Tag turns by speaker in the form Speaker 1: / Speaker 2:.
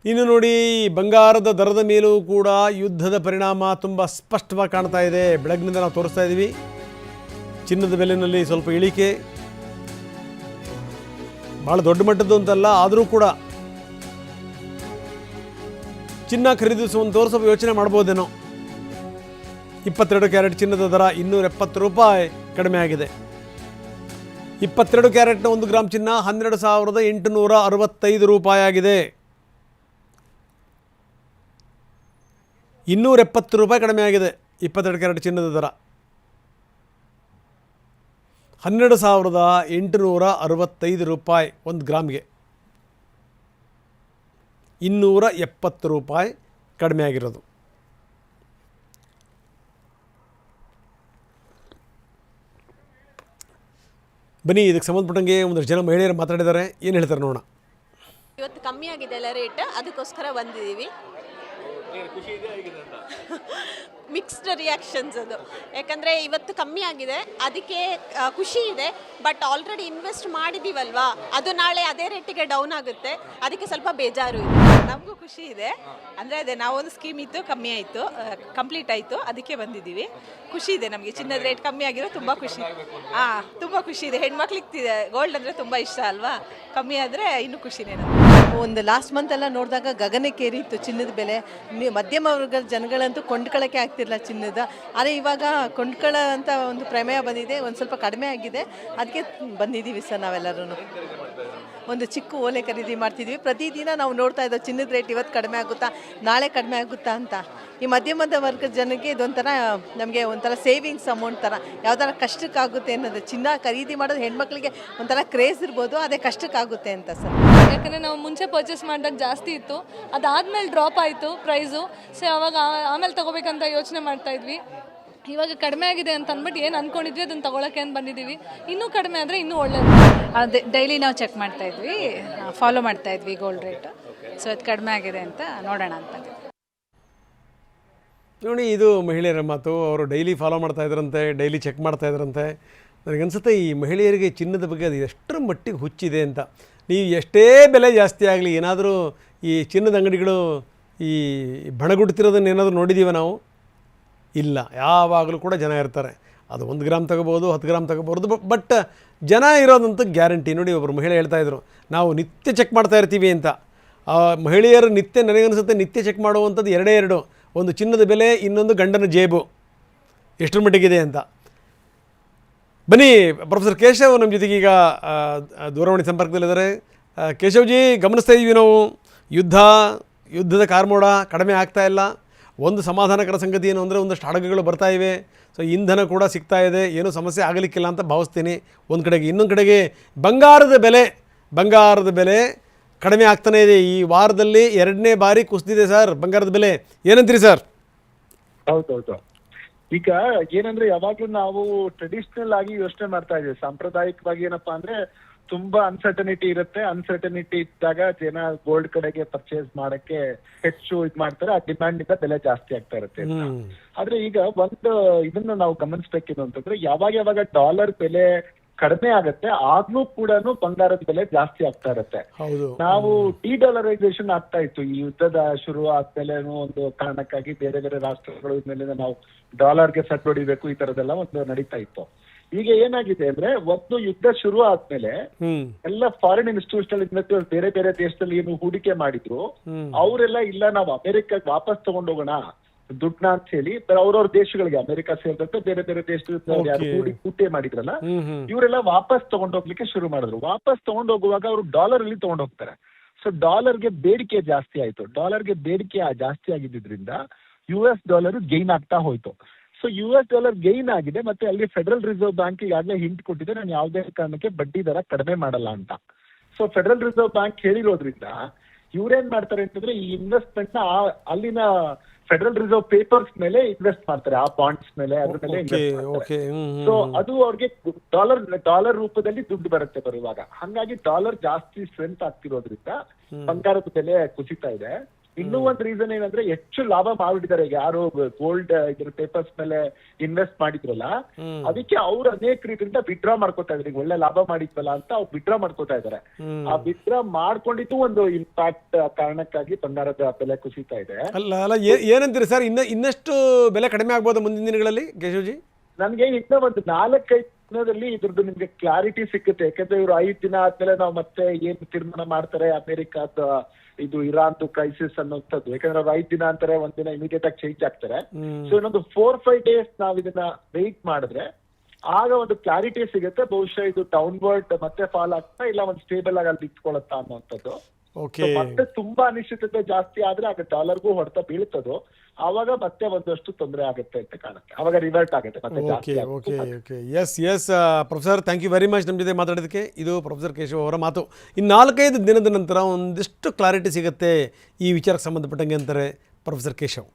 Speaker 1: ಇನ್ನು ನೋಡಿ ಬಂಗಾರದ ದರದ ಮೇಲೂ ಕೂಡ ಯುದ್ಧದ ಪರಿಣಾಮ ತುಂಬ ಸ್ಪಷ್ಟವಾಗಿ ಕಾಣ್ತಾ ಇದೆ. ಬೆಳಗ್ಗಿನಿಂದ ನಾವು ತೋರಿಸ್ತಾ ಇದ್ದೀವಿ. ಚಿನ್ನದ ಬೆಲೆಯಲ್ಲಿ ಸ್ವಲ್ಪ ಇಳಿಕೆ, ಭಾಳ ದೊಡ್ಡ ಮಟ್ಟದ್ದು ಅಂತಲ್ಲ, ಆದರೂ ಕೂಡ ಚಿನ್ನ ಖರೀದಿಸುವಂತ ಸ್ವಲ್ಪ ಯೋಚನೆ ಮಾಡ್ಬೋದೇನೋ. 22 ಕ್ಯಾರೆಟ್ ಚಿನ್ನದ ದರ 270 ರೂಪಾಯಿ ಕಡಿಮೆ ಆಗಿದೆ. 22 ಕ್ಯಾರೆಟ್ನ 1 ಗ್ರಾಮ್ ಚಿನ್ನ 12,865 ರೂಪಾಯಿ ಆಗಿದೆ. 270 ರೂಪಾಯಿ ಕಡಿಮೆ ಆಗಿದೆ 22 ಕ್ಯಾರೆಟ್ ಚಿನ್ನದ ದರ. 12,865 ರೂಪಾಯಿ 1 ಗ್ರಾಮ್ಗೆ. 270 ರೂಪಾಯಿ ಕಡಿಮೆ ಆಗಿರೋದು. ಬನ್ನಿ, ಇದಕ್ಕೆ ಸಂಬಂಧಪಟ್ಟಂಗೆ ಒಂದಷ್ಟು ಜನ ಮಹಿಳೆಯರು ಮಾತಾಡಿದ್ದಾರೆ. ಏನು ಹೇಳ್ತಾರೆ ನೋಡೋಣ.
Speaker 2: ಇವತ್ತು ಕಮ್ಮಿ ಆಗಿದೆ ಅಲ್ಲ ರೇಟ್, ಅದಕ್ಕೋಸ್ಕರ ಬಂದಿದ್ದೀವಿ. ಮಿಕ್ಸ್ಡ್ ರಿಯಾಕ್ಷನ್ಸ್ ಅದು. ಯಾಕಂದರೆ ಇವತ್ತು ಕಮ್ಮಿ ಆಗಿದೆ, ಅದಕ್ಕೆ ಖುಷಿ ಇದೆ. ಬಟ್ ಆಲ್ರೆಡಿ ಇನ್ವೆಸ್ಟ್ ಮಾಡಿದ್ದೀವಲ್ವಾ, ಅದು ನಾಳೆ ಅದೇ ರೇಟಿಗೆ ಡೌನ್ ಆಗುತ್ತೆ, ಅದಕ್ಕೆ ಸ್ವಲ್ಪ ಬೇಜಾರು ಇದೆ.
Speaker 3: ನಮಗೂ ಖುಷಿ ಇದೆ. ಅಂದರೆ ಅದೇ ನಾವೊಂದು ಸ್ಕೀಮ್ ಇತ್ತು, ಕಮ್ಮಿ ಆಯಿತು, ಕಂಪ್ಲೀಟ್ ಆಯಿತು, ಅದಕ್ಕೆ ಬಂದಿದ್ದೀವಿ. ಖುಷಿ ಇದೆ ನಮಗೆ. ಚಿನ್ನದ ರೇಟ್ ಕಮ್ಮಿ ಆಗಿರೋ ತುಂಬ ಖುಷಿ. ತುಂಬ ಖುಷಿ ಇದೆ. ಹೆಣ್ಮಕ್ಳಿಗೆ ಗೋಲ್ಡ್ ಅಂದರೆ ತುಂಬ ಇಷ್ಟ ಅಲ್ವಾ, ಕಮ್ಮಿ ಆದರೆ ಇನ್ನೂ ಖುಷಿನೇ ನಮಗೆ.
Speaker 4: ಒಂದು ಲಾಸ್ಟ್ ಮಂತ್ ಎಲ್ಲ ನೋಡಿದಾಗ ಗಗನಕ್ಕೇರಿತ್ತು ಚಿನ್ನದ ಬೆಲೆ. ಮಧ್ಯಮ ವರ್ಗದ ಜನಗಳಂತೂ ಕೊಂಡ್ಕೊಳ್ಳೋಕ್ಕೆ ಆಗ್ತಿರಲಿಲ್ಲ ಚಿನ್ನದ. ಆದರೆ ಇವಾಗ ಕೊಂಡ್ಕೊಳ್ಳೋ ಅಂತ ಒಂದು ಪ್ರಮೇಯ ಬಂದಿದೆ, ಒಂದು ಸ್ವಲ್ಪ ಕಡಿಮೆ ಆಗಿದೆ, ಅದಕ್ಕೆ ಬಂದಿದ್ದೀವಿ ಸರ್. ನಾವೆಲ್ಲರೂ ಒಂದು ಚಿಕ್ಕ ಓಲೆ ಖರೀದಿ ಮಾಡ್ತಿದ್ವಿ. ಪ್ರತಿದಿನ ನಾವು ನೋಡ್ತಾ ಇದ್ದೋ ಚಿನ್ನದ ರೇಟ್ ಇವತ್ತು ಕಡಿಮೆ ಆಗುತ್ತಾ, ನಾಳೆ ಕಡಿಮೆ ಆಗುತ್ತಾ ಅಂತ. ಈ ಮಧ್ಯಮದ ವರ್ಗದ ಜನಕ್ಕೆ ಇದೊಂಥರ ನಮಗೆ ಒಂಥರ ಸೇವಿಂಗ್ಸ್ ಅಮೌಂಟ್ ಥರ, ಯಾವ್ದಾರ ಕಷ್ಟಕ್ಕಾಗುತ್ತೆ ಅನ್ನೋದು. ಚಿನ್ನ ಖರೀದಿ ಮಾಡೋದು ಹೆಣ್ಮಕ್ಳಿಗೆ ಒಂಥರ ಕ್ರೇಜ್ ಇರ್ಬೋದು, ಅದೇ ಕಷ್ಟಕ್ಕಾಗುತ್ತೆ ಅಂತ ಸರ್.
Speaker 5: ಯಾಕಂದರೆ ನಾವು ಮುಂಚೆ ಪರ್ಚೇಸ್ ಮಾಡಿದಾಗ ಜಾಸ್ತಿ ಇತ್ತು, ಅದಾದಮೇಲೆ ಡ್ರಾಪ್ ಆಯಿತು ಪ್ರೈಸು. ಸೊ ಅವಾಗ ಆಮೇಲೆ ತೊಗೋಬೇಕಂತ ಯೋಚನೆ ಮಾಡ್ತಾಯಿದ್ವಿ. ಇವಾಗ ಕಡಿಮೆ ಆಗಿದೆ ಅಂತ ಅಂದ್ಬಿಟ್ಟು ಏನು ಅಂದ್ಕೊಂಡಿದ್ವಿ ಅದನ್ನು ತೊಗೊಳಕ್ಕೆ ಅಂತ ಬಂದಿದ್ದೀವಿ. ಇನ್ನೂ ಕಡಿಮೆ ಆದರೆ ಇನ್ನೂ ಒಳ್ಳೆಯದು.
Speaker 6: ಅದೇ ಡೈಲಿ ನಾವು ಚೆಕ್ ಮಾಡ್ತಾಯಿದ್ವಿ, ಫಾಲೋ ಮಾಡ್ತಾಯಿದ್ವಿ ಗೋಲ್ಡ್ ರೇಟ್. ಸೊ ಅದು ಕಡಿಮೆ ಆಗಿದೆ ಅಂತ ನೋಡೋಣ ಅಂತ.
Speaker 1: ನೋಡಿ, ಇದು ಮಹಿಳೆಯರ ಮಾತು. ಅವರು ಡೈಲಿ ಫಾಲೋ ಮಾಡ್ತಾ ಇದ್ರಂತೆ, ಡೈಲಿ ಚೆಕ್ ಮಾಡ್ತಾ ಇದ್ರಂತೆ. ನನಗನ್ಸುತ್ತೆ ಈ ಮಹಿಳೆಯರಿಗೆ ಚಿನ್ನದ ಬಗ್ಗೆ ಅದು ಎಷ್ಟರ ಮಟ್ಟಿಗೆ ಹುಚ್ಚಿದೆ ಅಂತ. ನೀವು ಎಷ್ಟೇ ಬೆಲೆ ಜಾಸ್ತಿ ಆಗಲಿ, ಏನಾದರೂ ಈ ಚಿನ್ನದ ಅಂಗಡಿಗಳು ಈ ಬಣಗುಡ್ತಿರೋದನ್ನು ಏನಾದರೂ ನೋಡಿದ್ದೀವ ನಾವು? ಇಲ್ಲ. ಯಾವಾಗಲೂ ಕೂಡ ಜನ ಇರ್ತಾರೆ. ಅದು 1 ಗ್ರಾಮ್ ತಗೋಬೋದು, 10 ಗ್ರಾಮ್ ತಗೋಬೋದು, ಬಟ್ ಜನ ಇರೋದಂತೂ ಗ್ಯಾರಂಟಿ. ನೋಡಿ, ಒಬ್ಬರು ಮಹಿಳೆ ಹೇಳ್ತಾಯಿದ್ರು, ನಾವು ನಿತ್ಯ ಚೆಕ್ ಮಾಡ್ತಾ ಇರ್ತೀವಿ ಅಂತ. ಆ ಮಹಿಳೆಯರು ನಿತ್ಯ, ನನಗನ್ಸುತ್ತೆ ನಿತ್ಯ ಚೆಕ್ ಮಾಡುವಂಥದ್ದು ಎರಡು. ಒಂದು ಚಿನ್ನದ ಬೆಲೆ, ಇನ್ನೊಂದು ಗಂಡನ ಜೇಬು ಎಷ್ಟರ ಮಟ್ಟಿಗಿದೆ ಅಂತ. ಬನ್ನಿ, ಪ್ರೊಫೆಸರ್ ಕೇಶವ್ ನಮ್ಮ ಜೊತೆಗೆ ಈಗ ದೂರವಾಣಿ ಸಂಪರ್ಕದಲ್ಲಿದ್ದಾರೆ. ಕೇಶವ್ಜಿ, ಗಮನಿಸ್ತಾ ಇದ್ದೀವಿ ನಾವು, ಯುದ್ಧದ ಕಾರ್ಮೋಡ ಕಡಿಮೆ ಆಗ್ತಾ ಇಲ್ಲ. ಒಂದು ಸಮಾಧಾನಕರ ಸಂಗತಿ ಏನು ಅಂದರೆ, ಒಂದಷ್ಟು ಹಡಗುಗಳು ಬರ್ತಾ ಇವೆ. ಸೊ ಇಂಧನ ಕೂಡ ಸಿಗ್ತಾ ಇದೆ, ಏನೂ ಸಮಸ್ಯೆ ಆಗಲಿಕ್ಕಿಲ್ಲ ಅಂತ ಭಾವಿಸ್ತೀನಿ ಒಂದು ಕಡೆಗೆ. ಇನ್ನೊಂದು ಕಡೆಗೆ ಬಂಗಾರದ ಬೆಲೆ ಕಡಿಮೆ ಆಗ್ತಾನೇ ಇದೆ. ಈ ವಾರದಲ್ಲಿ 2ನೇ ಬಾರಿ ಕುಸಿದಿದೆ ಸರ್ ಬಂಗಾರದ ಬೆಲೆ. ಏನಂತೀರಿ ಸರ್?
Speaker 7: ಹೌದೌದು. ಈಗ ಏನಂದ್ರೆ, ಯಾವಾಗ್ಲೂ ನಾವು ಟ್ರೆಡಿಷನಲ್ ಆಗಿ ಯೋಚನೆ ಮಾಡ್ತಾ ಇದೀವಿ. ಸಾಂಪ್ರದಾಯಿಕವಾಗಿ ಏನಪ್ಪಾ ಅಂದ್ರೆ, ತುಂಬಾ ಅನ್ಸರ್ಟನಿಟಿ ಇರುತ್ತೆ. ಅನ್ಸರ್ಟನಿಟಿ ಇದ್ದಾಗ ಜನ ಗೋಲ್ಡ್ ಕಡೆಗೆ ಪರ್ಚೇಸ್ ಮಾಡಕ್ಕೆ ಹೆಚ್ಚು ಇದ್ ಮಾಡ್ತಾರೆ. ಆ ಡಿಮ್ಯಾಂಡ್ ಇಂದ ಬೆಲೆ ಜಾಸ್ತಿ ಆಗ್ತಾ ಇರುತ್ತೆ. ಆದ್ರೆ ಈಗ ಒಂದು ಇದನ್ನ ನಾವು ಗಮನಿಸ್ಬೇಕೇನು ಅಂತಂದ್ರೆ, ಯಾವಾಗ ಡಾಲರ್ ಬೆಲೆ ಕಡಿಮೆ ಆಗತ್ತೆ, ಆಗ್ಲೂ ಕೂಡ ಬಂಗಾರದ ಬೆಲೆ ಜಾಸ್ತಿ ಆಗ್ತಾ ಇರುತ್ತೆ. ನಾವು ಡಿ-ಡಾಲರೈಸೇಷನ್ ಆಗ್ತಾ ಇತ್ತು ಈ ಯುದ್ಧದ ಶುರು ಆದ್ಮೇಲೆ. ಒಂದು ಕಾರಣಕ್ಕಾಗಿ ಬೇರೆ ಬೇರೆ ರಾಷ್ಟ್ರಗಳು ಇದ್ಮೇಲೆ ನಾವು ಡಾಲರ್ಗೆ ಸಟ್ ಹೊಡಿಬೇಕು, ಈ ತರದೆಲ್ಲ ಒಂದು ನಡೀತಾ ಇತ್ತು. ಈಗ ಏನಾಗಿದೆ ಅಂದ್ರೆ, ಒಂದು ಯುದ್ಧ ಶುರು ಆದ್ಮೇಲೆ ಎಲ್ಲ ಫಾರಿನ್ ಇನ್ಸ್ಟಿಟ್ಯೂಷನಲ್ ಇನ್ವೆಸ್ಟರ್ಸ್ ಬೇರೆ ಬೇರೆ ದೇಶದಲ್ಲಿ ಏನು ಹೂಡಿಕೆ ಮಾಡಿದ್ರು, ಅವರೆಲ್ಲ ಇಲ್ಲ ನಾವು ಅಮೆರಿಕಾಗ್ ವಾಪಸ್ ತಗೊಂಡೋಗೋಣ ದುಡ್ಡನ್ನ ಅಂತ ಹೇಳಿ ಅವ್ರವ್ರ ದೇಶಗಳಿಗೆ, ಅಮೆರಿಕ ಸೇರಿದಂತೆ ಬೇರೆ ಬೇರೆ ದೇಶದ ಹೂಡಿಕೆ ಮಾಡಿದ್ರಲ್ಲ, ಇವರೆಲ್ಲ ವಾಪಸ್ ತಗೊಂಡೋಗ್ಲಿಕ್ಕೆ ಶುರು ಮಾಡಿದ್ರು. ವಾಪಸ್ ತಗೊಂಡೋಗುವಾಗ ಅವರು ಡಾಲರ್ ಅಲ್ಲಿ ತಗೊಂಡೋಗ್ತಾರೆ. ಸೊ ಡಾಲರ್ಗೆ ಬೇಡಿಕೆ ಜಾಸ್ತಿ ಆಯ್ತು. ಡಾಲರ್ಗೆ ಬೇಡಿಕೆ ಜಾಸ್ತಿ ಆಗಿದ್ದರಿಂದ US ಡಾಲರ್ ಗೈನ್ ಆಗ್ತಾ ಹೋಯ್ತು. ಸೊ US ಡಾಲರ್ ಗೈನ್ ಆಗಿದೆ. ಮತ್ತೆ ಅಲ್ಲಿ ಫೆಡರಲ್ ರಿಸರ್ವ್ ಬ್ಯಾಂಕ್ ಈಗಾಗಲೇ ಹಿಂಟ್ ಕೊಟ್ಟಿದೆ, ನಾನು ಯಾವುದೇ ಕಾರಣಕ್ಕೆ ಬಡ್ಡಿ ದರ ಕಡಿಮೆ ಮಾಡಲ್ಲ ಅಂತ. ಸೊ ಫೆಡರಲ್ ರಿಸರ್ವ್ ಬ್ಯಾಂಕ್ ಹೇಳಿರೋದ್ರಿಂದ ಇವ್ರೇನ್ ಮಾಡ್ತಾರೆ ಅಂತಂದ್ರೆ, ಈ ಇನ್ವೆಸ್ಟ್ಮೆಂಟ್ ನ ಅಲ್ಲಿನ ಫೆಡರಲ್ ರಿಸರ್ವ್ ಪೇಪರ್ಸ್ ಮೇಲೆ ಇನ್ವೆಸ್ಟ್ ಮಾಡ್ತಾರೆ, ಆ ಬಾಂಡ್ಸ್ ಮೇಲೆ, ಅದ್ರ ಮೇಲೆ ಇನ್ವೆಸ್ಟ್ ಮಾಡ್ತಾರೆ. ಸೊ ಅದು ಅವ್ರಿಗೆ ಡಾಲರ್ ರೂಪದಲ್ಲಿ ದುಡ್ಡು ಬರುವಾಗ, ಹಂಗಾಗಿ ಡಾಲರ್ ಜಾಸ್ತಿ ಸ್ಟ್ರೆಂತ್ ಆಗ್ತಿರೋದ್ರಿಂದ ಬಂಗಾರದ ಬೆಲೆ ಕುಸಿತಾ ಇದೆ. ಇನ್ನೂ ಒಂದ್ ರೀಸನ್ ಏನಂದ್ರೆ ಹೆಚ್ಚು ಲಾಭ ಮಾಡ್ಬಿಟ್ಟಿದ್ದಾರೆ. ಯಾರು ಗೋಲ್ಡ್ ಇದ್ರ ಪೇಪರ್ಸ್ ಮೇಲೆ ಇನ್ವೆಸ್ಟ್ ಮಾಡಿದ್ರಲ್ಲ, ಅದಕ್ಕೆ ಅವ್ರು ಅನೇಕ ರೀತಿಯಿಂದ ವಿಡ್ರಾ ಮಾಡ್ಕೋತಾ ಇದ್ದಾರೆ. ಈಗ ಒಳ್ಳೆ ಲಾಭ ಮಾಡಿದ್ವಲ್ಲ ಅಂತ ಅವ್ರು ವಿಡ್ರಾ ಮಾಡ್ಕೋತಾ ಇದ್ದಾರೆ. ಆ ವಿಡ್ರಾ ಮಾಡ್ಕೊಂಡಿದ್ದು ಒಂದು ಇಂಪ್ಯಾಕ್ಟ್ ಕಾರಣಕ್ಕಾಗಿ ಬಂಗಾರದ ಬೆಲೆ ಕುಸಿತಾ ಇದೆ.
Speaker 1: ಅಲ್ಲ ಏನಂತೀರಿ ಸರ್, ಇನ್ನಷ್ಟು ಬೆಲೆ ಕಡಿಮೆ ಆಗ್ಬೋದು ಮುಂದಿನ ದಿನಗಳಲ್ಲಿ ಕೇಶವ್ಜಿ?
Speaker 7: ನನ್ಗೆ ಇನ್ನ ಒಂದು 4-5 ದಿನದಲ್ಲಿ ಇದ್ರದ್ದು ನಿಮ್ಗೆ ಕ್ಲಾರಿಟಿ ಸಿಕ್ಕುತ್ತೆ. ಯಾಕಂದ್ರೆ ಇವ್ರು 5 ದಿನ ಆದ್ಮೇಲೆ ನಾವು ಮತ್ತೆ ಏನ್ ತೀರ್ಮಾನ ಮಾಡ್ತಾರೆ ಅಮೆರಿಕಾದ ಇದು ಇರಾನ್ದು ಕ್ರೈಸಿಸ್ ಅನ್ನೋಂಥದ್ದು. ಯಾಕಂದ್ರೆ ಅವ್ರು 5 ದಿನ ಅಂತಾರೆ, ಒಂದಿನ ಇಮಿಡಿಯೇಟ್ ಆಗಿ ಚೇಂಜ್ ಆಗ್ತಾರೆ. ಸೊ ಇನ್ನೊಂದು 4-5 ಡೇಸ್ ನಾವ್ ಇದನ್ನ ವೆಯ್ಟ್ ಮಾಡಿದ್ರೆ ಆಗ ಒಂದು ಕ್ಲಾರಿಟಿ ಸಿಗುತ್ತೆ. ಬಹುಶಃ ಇದು ಡೌನ್ವರ್ಡ್ ಮತ್ತೆ ಫಾಲ್ ಆಗ್ತಾ ಇಲ್ಲ ಒಂದು ಸ್ಟೇಬಲ್ ಆಗಿ ಅಲ್ಲಿ ನಿಂತ್ಕೊಳತ್ತಾ ಅನ್ನೋಂಥದ್ದು. ಮತ್ತೆ ತುಂಬಾ ಅನಿಶ್ಚಿತತೆ ಜಾಸ್ತಿ ಆದ್ರೆ ಆಗ ಡಾಲರ್ಗೂ ಹೊಡೆತ ಬೀಳ್ತದೋ, ಆವಾಗ ಮತ್ತೆ ಒಂದಷ್ಟು ತೊಂದರೆ ಆಗುತ್ತೆ ಅಂತ ಕಾಣುತ್ತೆ. ಆವಾಗ ರಿವರ್ಟ್ ಆಗುತ್ತೆ ಮತ್ತೆ ಜಾಸ್ತಿ ಆಗುತ್ತೆ.
Speaker 1: Yes professor, thank you very much ನಮ್ಮ ಜೊತೆ ಮಾತಾಡೋದಕ್ಕೆ. ಇದು ಪ್ರೊಫೆಸರ್ ಕೇಶವ್ ಅವರ ಮಾತು. ಇನ್ನು 4-5 ದಿನದ ನಂತರ ಒಂದಿಷ್ಟು ಕ್ಲಾರಿಟಿ ಸಿಗುತ್ತೆ ಈ ವಿಚಾರಕ್ಕೆ ಸಂಬಂಧಪಟ್ಟಂಗೆ ಅಂತಾರೆ ಪ್ರೊಫೆಸರ್ ಕೇಶವ್.